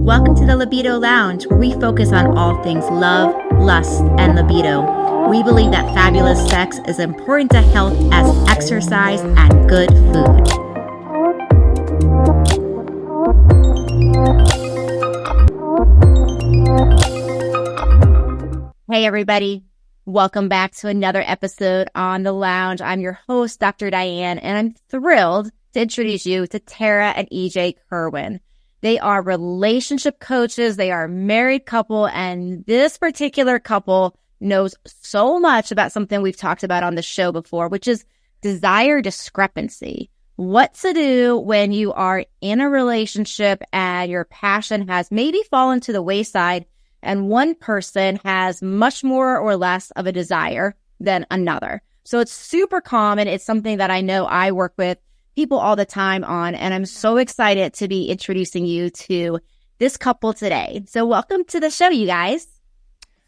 Welcome to the Libido Lounge, where we focus on all things love, lust, and libido. We believe that fabulous sex is important to health as exercise and good food. Hey, everybody. Welcome back to another episode on The Lounge. I'm your host, Dr. Diane, and I'm thrilled to introduce you to Tara and EJ Kerwin. They are relationship coaches. They are a married couple, and this particular couple knows so much about something we've talked about on the show before, which is desire discrepancy. What to do when you are in a relationship and your passion has maybe fallen to the wayside and one person has much more or less of a desire than another. So it's super common. It's something that I know I work with people all the time on, and I'm so excited to be introducing you to this couple today. So welcome to the show, you guys.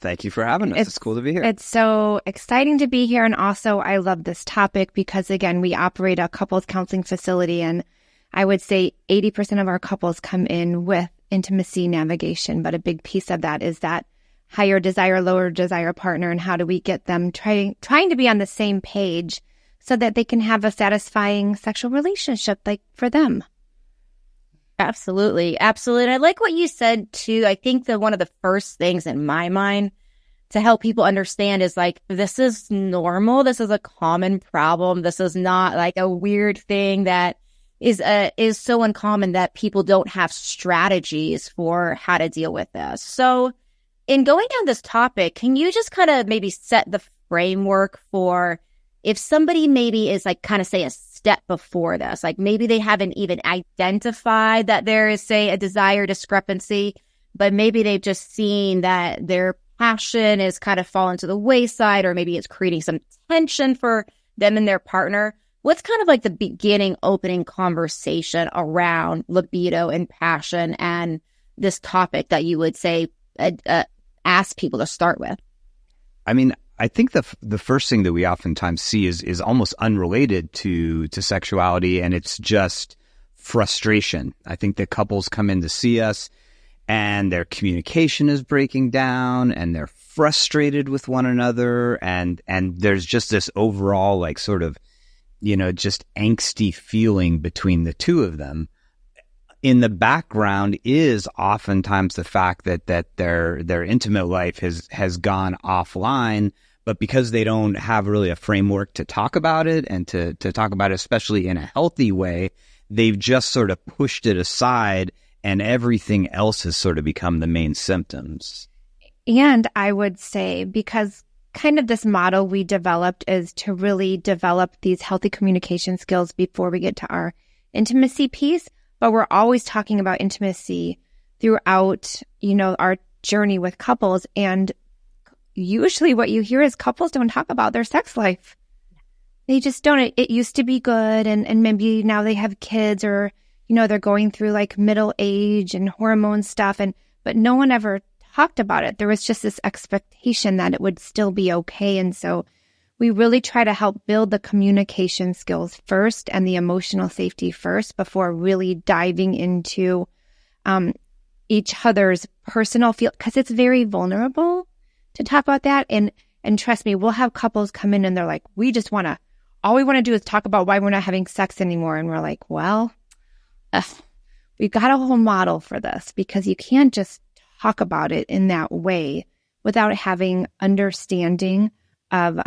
Thank you for having us. It's cool to be here. It's so exciting to be here. And also, I love this topic because, again, we operate a couples counseling facility, and I would say 80% of our couples come in with intimacy navigation. But a big piece of that is that higher desire, lower desire partner, and how do we get them trying to be on the same page so that they can have a satisfying sexual relationship like for them. Absolutely. Absolutely. I like what you said too. I think that one of the first things in my mind to help people understand is like, this is normal. This is a common problem. This is not like a weird thing that is so uncommon that people don't have strategies for how to deal with this. So in going down this topic, can you just kind of maybe set the framework for if somebody maybe is like kind of say a step before this, like maybe they haven't even identified that there is, say, a desire discrepancy, but maybe they've just seen that their passion is kind of fallen to the wayside, or maybe it's creating some tension for them and their partner. What's kind of like the beginning opening conversation around libido and passion and this topic that you would say ask people to start with? I mean, I think the first thing that we oftentimes see is almost unrelated to sexuality, and it's just frustration. I think that couples come in to see us and their communication is breaking down and they're frustrated with one another, and there's just this overall like sort of, just angsty feeling between the two of them. In the background is oftentimes the fact that their intimate life has gone offline, but because they don't have really a framework to talk about it and to talk about it, especially in a healthy way, they've just sort of pushed it aside and everything else has sort of become the main symptoms. And I would say, because kind of this model we developed is to really develop these healthy communication skills before we get to our intimacy piece, but we're always talking about intimacy throughout, our journey with couples. And usually what you hear is couples don't talk about their sex life. They just don't. It used to be good. And maybe now they have kids, or, they're going through like middle age and hormone stuff. But no one ever talked about it. There was just this expectation that it would still be okay. And so we really try to help build the communication skills first and the emotional safety first before really diving into each other's personal feel, because it's very vulnerable to talk about that. And trust me, we'll have couples come in and they're like, all we want to do is talk about why we're not having sex anymore. And we're like, well, we've got a whole model for this, because you can't just talk about it in that way without having understanding of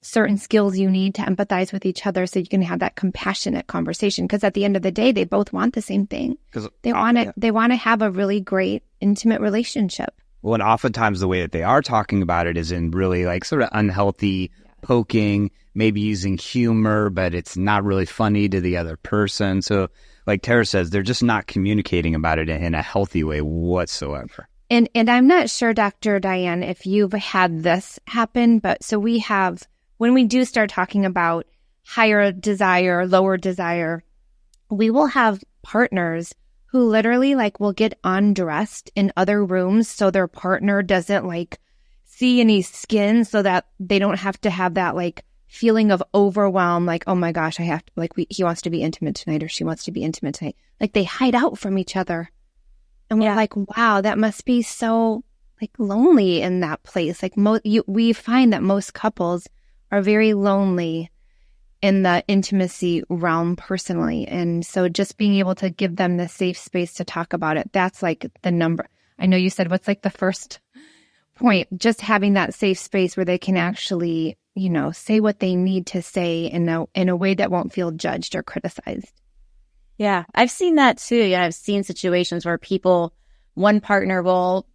certain skills you need to empathize with each other so you can have that compassionate conversation. Because at the end of the day, they both want the same thing. They want to have a really great, intimate relationship. Well, and oftentimes the way that they are talking about it is in really like sort of unhealthy poking, maybe using humor, but it's not really funny to the other person. So like Tara says, they're just not communicating about it in a healthy way whatsoever. And I'm not sure, Dr. Diane, if you've had this happen, but so we have, when we do start talking about higher desire, lower desire, we will have partners who literally like will get undressed in other rooms so their partner doesn't like see any skin, so that they don't have to have that like feeling of overwhelm, like, oh my gosh, I have to, like, he wants to be intimate tonight, or she wants to be intimate tonight. Like they hide out from each other And we're like, wow, that must be so like lonely in that place. Like we find that most couples are very lonely in the intimacy realm personally. And so just being able to give them the safe space to talk about it, that's like the number. I know you said what's like the first point, just having that safe space where they can actually, you know, say what they need to say in a way that won't feel judged or criticized. Yeah, I've seen that too. Yeah, I've seen situations where one partner will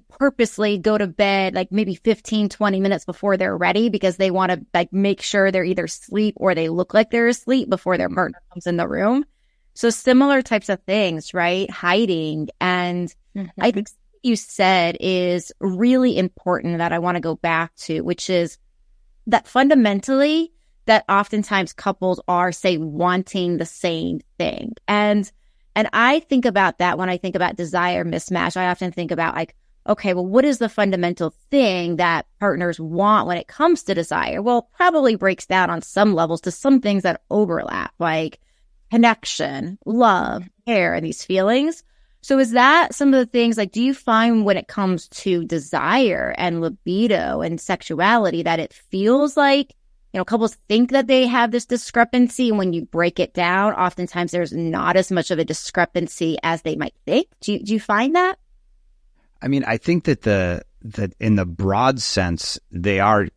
purposely go to bed like maybe 15, 20 minutes before they're ready because they want to like make sure they're either asleep or they look like they're asleep before their partner comes in the room. So similar types of things, right? Hiding. And I think you said is really important that I want to go back to, which is that fundamentally that oftentimes couples are, say, wanting the same thing. And I think about that when I think about desire mismatch. I often think about like, okay, well, what is the fundamental thing that partners want when it comes to desire? Well, probably breaks down on some levels to some things that overlap, like connection, love, care, and these feelings. So is that some of the things, like, do you find when it comes to desire and libido and sexuality that it feels like, you know, couples think that they have this discrepancy, and when you break it down, oftentimes there's not as much of a discrepancy as they might think? Do you find that? I mean, I think that that in the broad sense, they are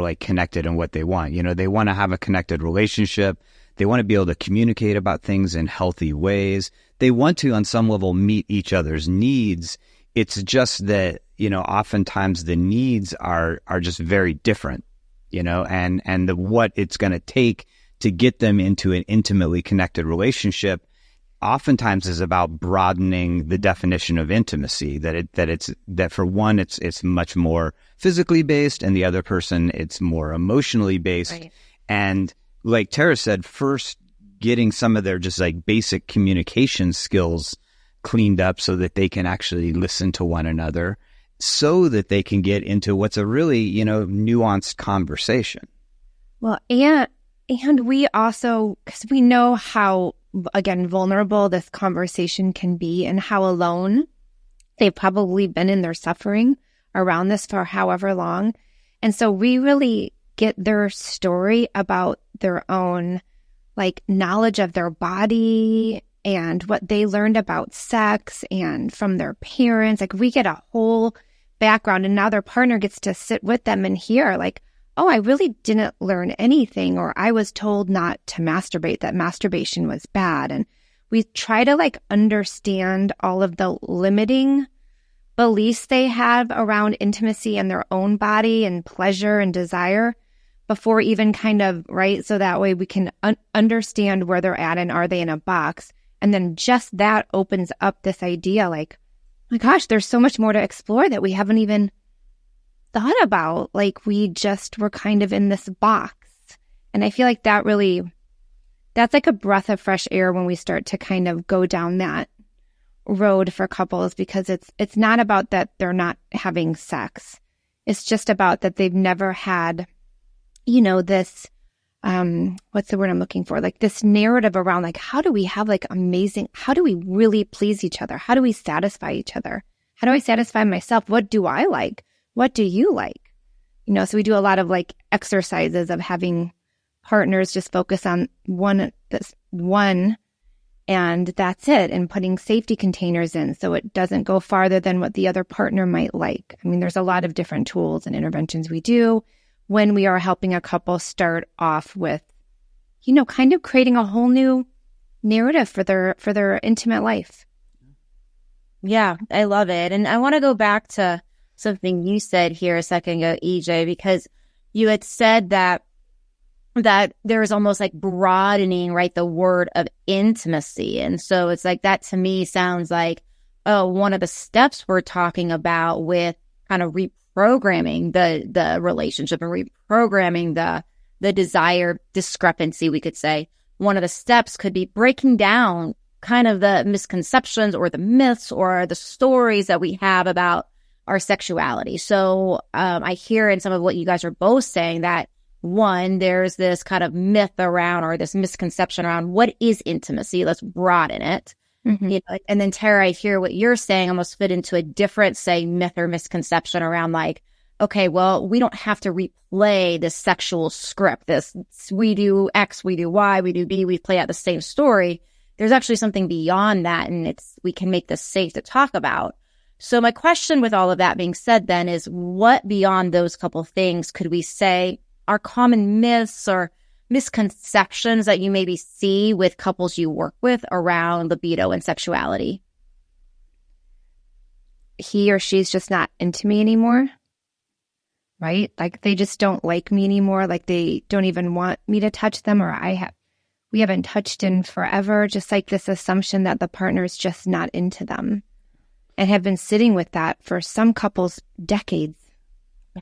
like connected in what they want. You know, they want to have a connected relationship. They want to be able to communicate about things in healthy ways. They want to, on some level, meet each other's needs. It's just that, you know, oftentimes the needs are just very different, you know, and what it's going to take to get them into an intimately connected relationship oftentimes is about broadening the definition of intimacy, that for one, it's much more physically based, and the other person, it's more emotionally based. Right. And like Tara said, first getting some of their just like basic communication skills cleaned up so that they can actually listen to one another, so that they can get into what's a really, you know, nuanced conversation. Well, and we also, because we know how, again, vulnerable this conversation can be and how alone they've probably been in their suffering around this for however long. And so we really get their story about their own like knowledge of their body and what they learned about sex and from their parents. Like we get a whole background, and now their partner gets to sit with them and hear like, oh, I really didn't learn anything, or I was told not to masturbate, that masturbation was bad. And we try to like understand all of the limiting beliefs they have around intimacy and their own body and pleasure and desire before even kind of, right? So that way we can understand where they're at and are they in a box. And then just that opens up this idea like, oh my gosh, there's so much more to explore that we haven't even thought about. Like we just were kind of in this box. And I feel like that's like a breath of fresh air when we start to kind of go down that road for couples, because it's not about that they're not having sex. It's just about that they've never had, you know, this, what's the word I'm looking for? Like this narrative around like, how do we have like how do we really please each other? How do we satisfy each other? How do I satisfy myself? What do I like? What do you like? You know, so we do a lot of like exercises of having partners just focus on one, and that's it, and putting safety containers in so it doesn't go farther than what the other partner might like. I mean, there's a lot of different tools and interventions we do when we are helping a couple start off with, you know, kind of creating a whole new narrative for their intimate life. Yeah, I love it. And I want to go back to something you said here a second ago, EJ, because you had said that there is almost like broadening, right, the word of intimacy. And so it's like that to me sounds like, oh, one of the steps we're talking about with kind of reprogramming the relationship and reprogramming the desire discrepancy, we could say. One of the steps could be breaking down kind of the misconceptions or the myths or the stories that we have about our sexuality. So I hear in some of what you guys are both saying that, one, there's this kind of myth around or this misconception around what is intimacy. Let's broaden it. You know, and then Tara, I hear what you're saying almost fit into a different, say, myth or misconception around like, okay, well, we don't have to replay this sexual script. This, we do X, we do Y, we do B, we play out the same story. There's actually something beyond that, and we can make this safe to talk about. So my question with all of that being said then is, what beyond those couple things could we say are common myths or misconceptions that you maybe see with couples you work with around libido and sexuality? He or she's just not into me anymore, right? Like they just don't like me anymore. Like they don't even want me to touch them, or we haven't touched in forever. Just like this assumption that the partner is just not into them, and have been sitting with that for some couples decades.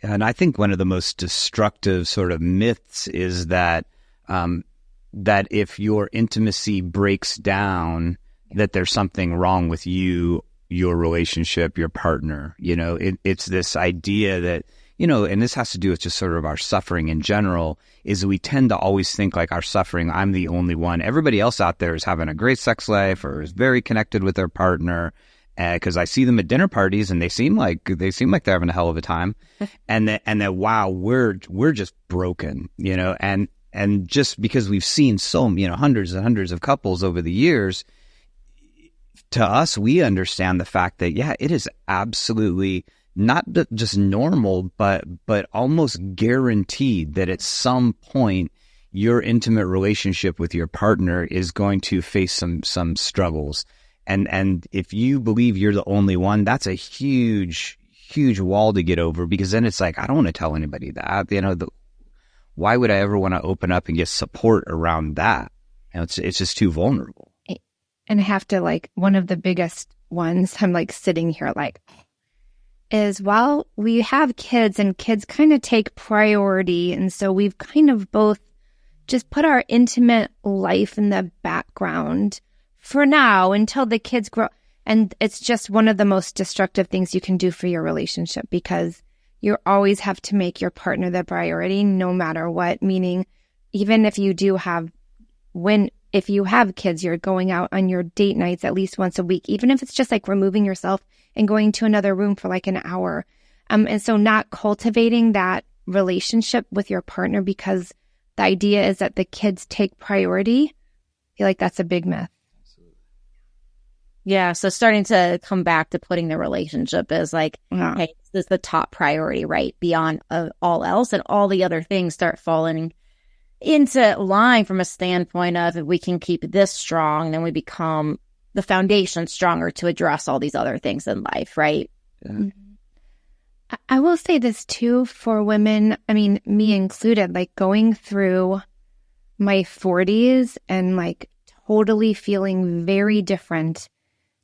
Yeah, and I think one of the most destructive sort of myths is that that if your intimacy breaks down, that there's something wrong with you, your relationship, your partner. You know, it's this idea that, you know, and this has to do with just sort of our suffering in general, is we tend to always think like our suffering, I'm the only one. Everybody else out there is having a great sex life or is very connected with their partner. Because I see them at dinner parties and they seem like they're having a hell of a time, and that wow, we're just broken, you know, and just because we've seen so, you know, hundreds and hundreds of couples over the years, to us we understand the fact that yeah, it is absolutely not just normal, but almost guaranteed that at some point your intimate relationship with your partner is going to face some struggles. And if you believe you're the only one, that's a huge, huge wall to get over, because then it's like, I don't want to tell anybody that, you know, why would I ever want to open up and get support around that? You know, it's just too vulnerable. And I have to, like, one of the biggest ones, I'm like sitting here like, is, well, we have kids and kids kind of take priority. And so we've kind of both just put our intimate life in the background for now until the kids grow. And it's just one of the most destructive things you can do for your relationship, because you always have to make your partner the priority no matter what. Meaning, even if you do have, if you have kids, you're going out on your date nights at least once a week, even if it's just like removing yourself and going to another room for like an hour. And so not cultivating that relationship with your partner because the idea is that the kids take priority. I feel like that's a big myth. Yeah, so starting to come back to putting the relationship as like, hey, this is the top priority, right? Beyond all else, and all the other things start falling into line from a standpoint of, if we can keep this strong, then we become the foundation stronger to address all these other things in life, right? Yeah. I will say this too for women, I mean, me included, like going through my 40s and like totally feeling very different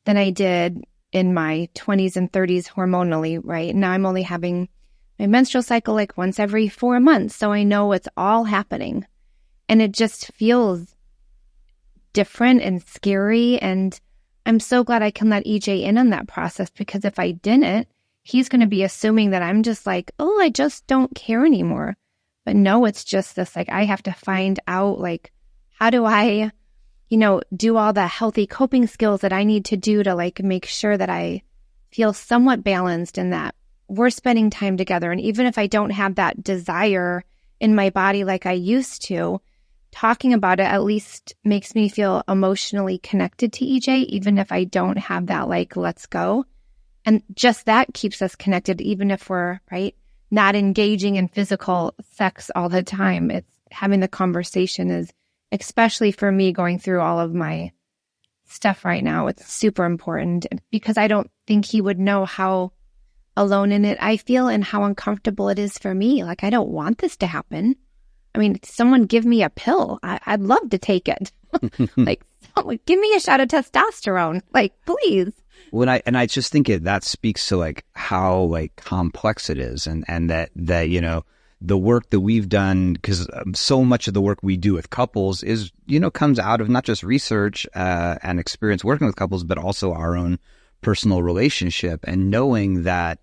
than I did in my 20s and 30s hormonally, right? Now I'm only having my menstrual cycle like once every 4 months. So I know it's all happening. And it just feels different and scary. And I'm so glad I can let EJ in on that process, because if I didn't, he's going to be assuming that I'm just like, oh, I just don't care anymore. But no, it's just this, like, I have to find out, like, how do I, you know, do all the healthy coping skills that I need to do to like make sure that I feel somewhat balanced and that we're spending time together. And even if I don't have that desire in my body like I used to, talking about it at least makes me feel emotionally connected to EJ, even if I don't have that, like, let's go. And just that keeps us connected, even if we're, right, not engaging in physical sex all the time. It's having the conversation is, especially for me going through all of my stuff right now, it's super important, because I don't think he would know how alone in it I feel and how uncomfortable it is for me. Like, I don't want this to happen. I mean, someone give me a pill. I'd love to take it. Like, someone give me a shot of testosterone. Like, please. Well, I just think that speaks to like how like complex it is, and that you know, the work that we've done, because so much of the work we do with couples is, you know, comes out of not just research and experience working with couples, but also our own personal relationship, and knowing that,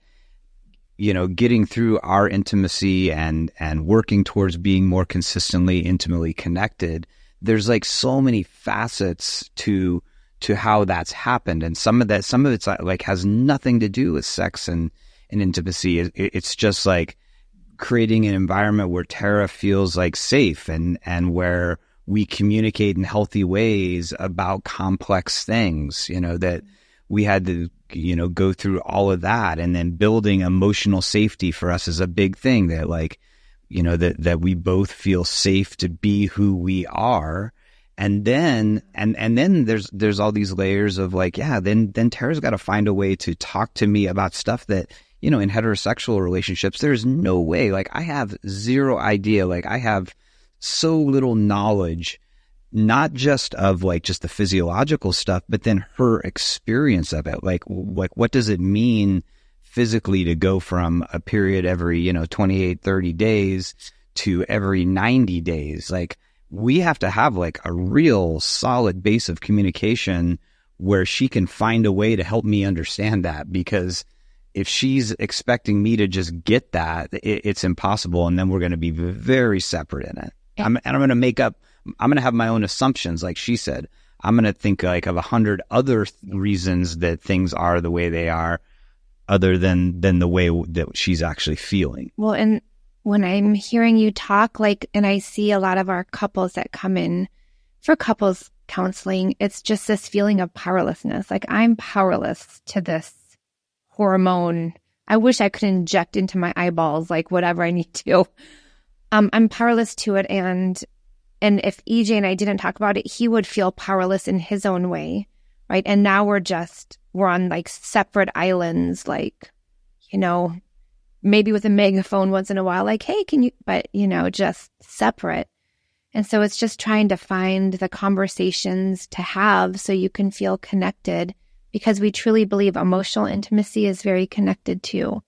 you know, getting through our intimacy and working towards being more consistently intimately connected, there's like so many facets to to how that's happened. And some of it's like has nothing to do with sex and intimacy. It's just like creating an environment where Tara feels like safe and where we communicate in healthy ways about complex things, that we had to, go through all of that. And then building emotional safety for us is a big thing, that like, that we both feel safe to be who we are. And then, and then there's all these layers of like, then Tara's got to find a way to talk to me about stuff that, in heterosexual relationships, there's no way. Like, I have zero idea. Like, I have so little knowledge, not just of like just the physiological stuff, but then her experience of it. Like what does it mean physically to go from a period every, 28, 30 days to every 90 days? Like, we have to have like a real solid base of communication where she can find a way to help me understand that, because if she's expecting me to just get that, it's impossible. And then we're going to be very separate in it. I'm going to have my own assumptions. Like she said, I'm going to think like of 100 other reasons that things are the way they are, other than the way that she's actually feeling. Well, and when I'm hearing you talk, like, and I see a lot of our couples that come in for couples counseling, it's just this feeling of powerlessness. Like, I'm powerless to this hormone. I wish I could inject into my eyeballs, like whatever I need to. I'm powerless to it. And if EJ and I didn't talk about it, he would feel powerless in his own way. Right. And now we're on like separate islands, like, maybe with a megaphone once in a while, like, hey, can you, but just separate. And so it's just trying to find the conversations to have so you can feel connected, because we truly believe emotional intimacy is very connected to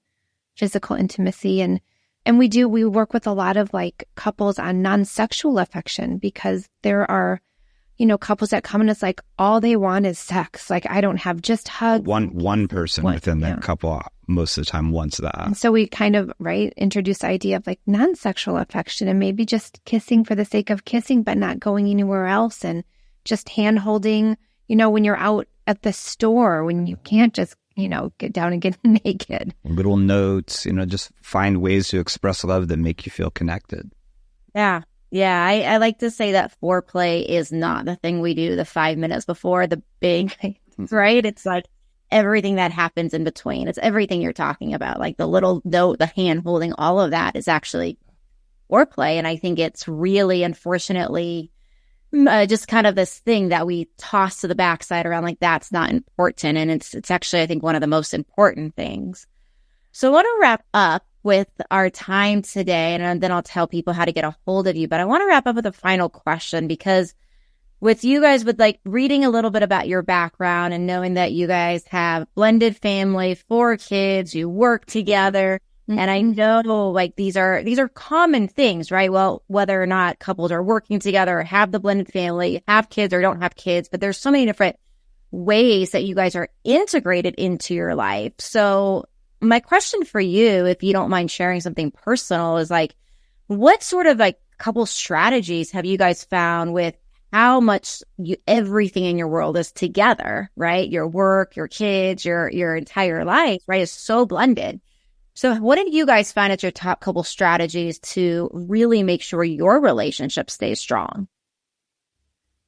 physical intimacy. And we work with a lot of like couples on non-sexual affection, because there are, couples that come and it's like all they want is sex. Like, I don't have just hugs. One person within that couple most of the time wants that. And so we kind of, introduce the idea of like non-sexual affection, and maybe just kissing for the sake of kissing, but not going anywhere else, and just hand holding, when you're out at the store, when you can't just, get down and get naked. Little notes, just find ways to express love that make you feel connected. Yeah. Yeah. I like to say that foreplay is not the thing we do the 5 minutes before the big, right? It's like everything that happens in between. It's everything you're talking about. Like the little note, the hand holding, all of that is actually foreplay. And I think it's really, unfortunately, just kind of this thing that we toss to the backside around, like that's not important. And it's actually, I think, one of the most important things. So I want to wrap up with our time today, and then I'll tell people how to get a hold of you. But I want to wrap up with a final question, because with you guys, with like reading a little bit about your background and knowing that you guys have blended family, 4 kids, you work together. And I know like these are common things, right? Well, whether or not couples are working together or have the blended family, have kids or don't have kids, but there's so many different ways that you guys are integrated into your life. So my question for you, if you don't mind sharing something personal, is like, what sort of like couple strategies have you guys found with how much everything in your world is together, right? Your work, your kids, your entire life, right, is so blended. So what did you guys find as your top couple strategies to really make sure your relationship stays strong?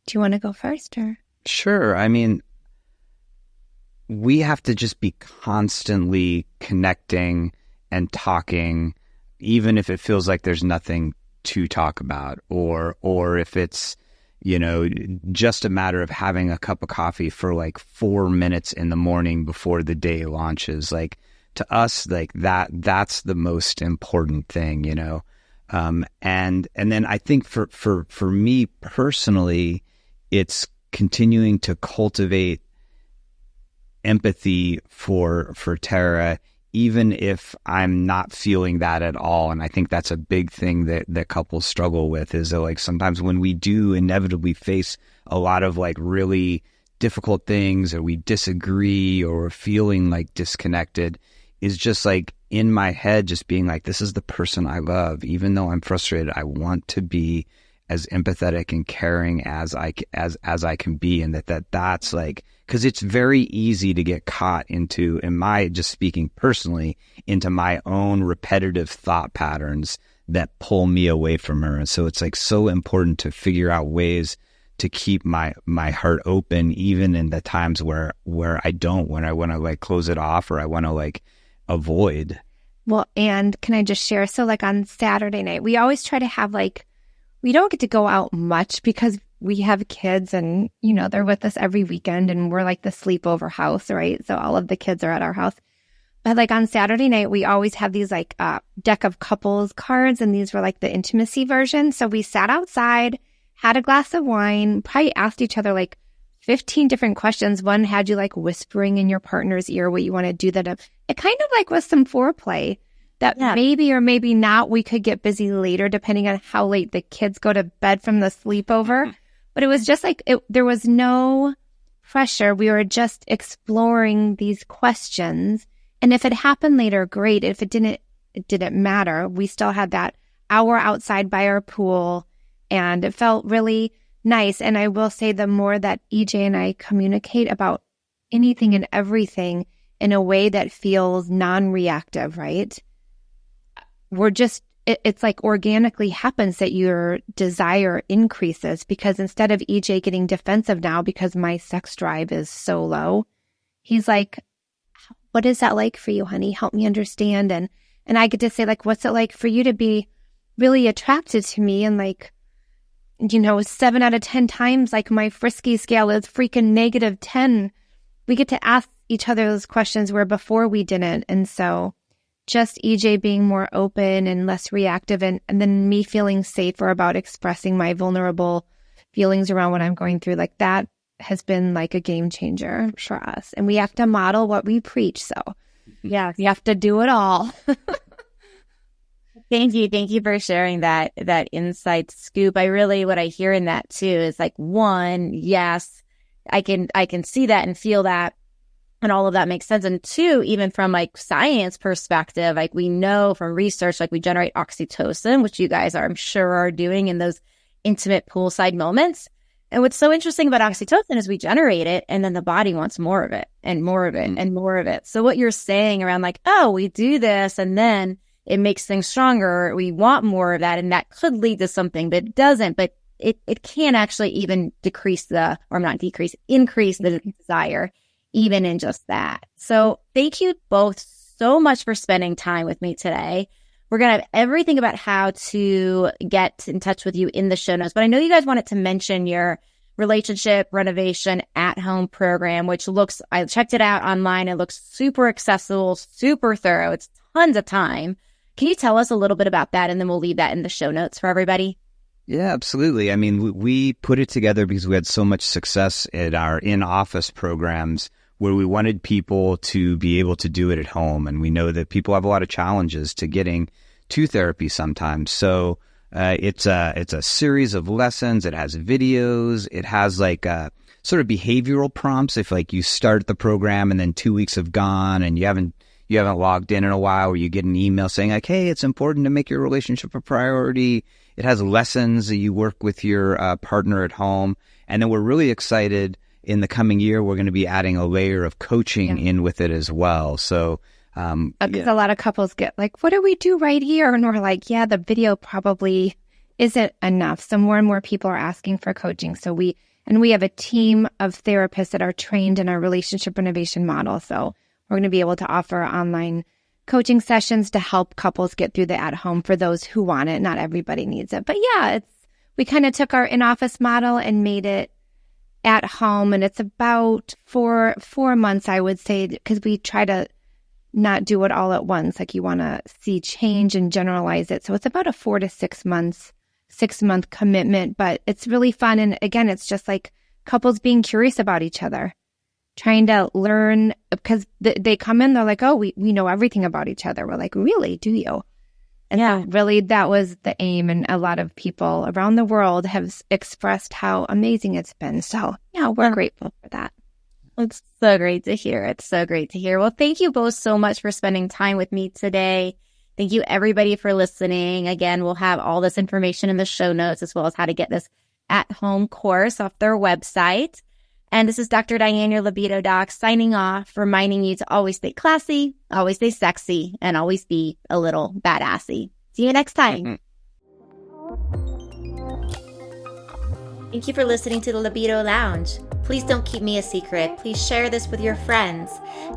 Do you want to go first, or? Sure. I mean, we have to just be constantly connecting and talking, even if it feels like there's nothing to talk about, or if it's, just a matter of having a cup of coffee for like 4 minutes in the morning before the day launches. Like, to us, like that's the most important thing, and then I think for me personally, it's continuing to cultivate empathy for Tara, even if I'm not feeling that at all. And I think that's a big thing that couples struggle with, is that like sometimes when we do inevitably face a lot of like really difficult things, or we disagree, or we're feeling like disconnected, is just like in my head, just being like, this is the person I love. Even though I'm frustrated, I want to be as empathetic and caring as I can be, and that's like, because it's very easy to get caught into, in my, just speaking personally, into my own repetitive thought patterns that pull me away from her. And so it's like so important to figure out ways to keep my heart open, even in the times where I don't, when I want to like close it off, or I want to like avoid. Well, and can I just share? So like on Saturday night, we always try to have like, we don't get to go out much because we have kids and, you know, they're with us every weekend and we're like the sleepover house, right? So all of the kids are at our house. But like on Saturday night, we always have these like deck of couples cards, and these were like the intimacy version. So we sat outside, had a glass of wine, probably asked each other like 15 different questions. One had you like whispering in your partner's ear what you want to do. That it kind of like was some foreplay that maybe or maybe not we could get busy later, depending on how late the kids go to bed from the sleepover. But it was just like, there was no pressure. We were just exploring these questions. And if it happened later, great. If it didn't matter. We still had that hour outside by our pool, and it felt really nice. And I will say, the more that EJ and I communicate about anything and everything in a way that feels non-reactive, right? We're just, it's like organically happens that your desire increases, because instead of EJ getting defensive now because my sex drive is so low, he's like, what is that like for you, honey? Help me understand. And I get to say, like, what's it like for you to be really attracted to me? And like, you know, 7 out of 10 times, like my frisky scale is freaking -10. We get to ask each other those questions where before we didn't. And so just EJ being more open and less reactive, and then me feeling safer about expressing my vulnerable feelings around what I'm going through, like that has been like a game changer for us. And we have to model what we preach. So yeah, you have to do it all. Thank you for sharing that insight scoop. What I hear in that too is like, one, yes, I can see that and feel that, and all of that makes sense. And two, even from like science perspective, like we know from research, like we generate oxytocin, which you guys I'm sure are doing in those intimate poolside moments. And what's so interesting about oxytocin is we generate it, and then the body wants more of it and more of it and more of it. So what you're saying around like, oh, we do this and then it makes things stronger, we want more of that, and that could lead to something, but it doesn't. But it can actually even increase the desire, even in just that. So thank you both so much for spending time with me today. We're going to have everything about how to get in touch with you in the show notes. But I know you guys wanted to mention your relationship renovation at-home program, which I checked it out online. It looks super accessible, super thorough. It's tons of time. Can you tell us a little bit about that? And then we'll leave that in the show notes for everybody. Yeah, absolutely. I mean, we put it together because we had so much success at our in-office programs where we wanted people to be able to do it at home. And we know that people have a lot of challenges to getting to therapy sometimes. So it's a series of lessons. It has videos. It has like sort of behavioral prompts. If like you start the program and then 2 weeks have gone and you haven't logged in a while, or you get an email saying like, hey, it's important to make your relationship a priority. It has lessons that you work with your partner at home. And then we're really excited in the coming year, we're going to be adding a layer of coaching in with it as well. So, because a lot of couples get like, what do we do right here? And we're like, yeah, the video probably isn't enough. So more and more people are asking for coaching. So we have a team of therapists that are trained in our relationship renovation model. So we're going to be able to offer online coaching sessions to help couples get through the at-home for those who want it. Not everybody needs it. But yeah, we kind of took our in-office model and made it at home. And it's about four months, I would say, because we try to not do it all at once. Like you want to see change and generalize it. So it's about a 4 to 6 months, 6-month commitment. But it's really fun. And again, it's just like couples being curious about each other, trying to learn, because they come in, they're like, oh, we know everything about each other. We're like, really? Do you? And so really that was the aim. And a lot of people around the world have expressed how amazing it's been. So yeah, we're grateful for that. It's so great to hear. It's so great to hear. Well, thank you both so much for spending time with me today. Thank you, everybody, for listening. Again, we'll have all this information in the show notes, as well as how to get this at-home course off their website. And this is Dr. Diane, your libido doc, signing off, reminding you to always stay classy, always stay sexy, and always be a little badassy. See you next time. Thank you for listening to the Libido Lounge. Please don't keep me a secret. Please share this with your friends.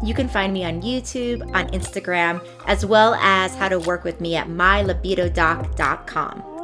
You can find me on YouTube, on Instagram, as well as how to work with me at mylibidodoc.com.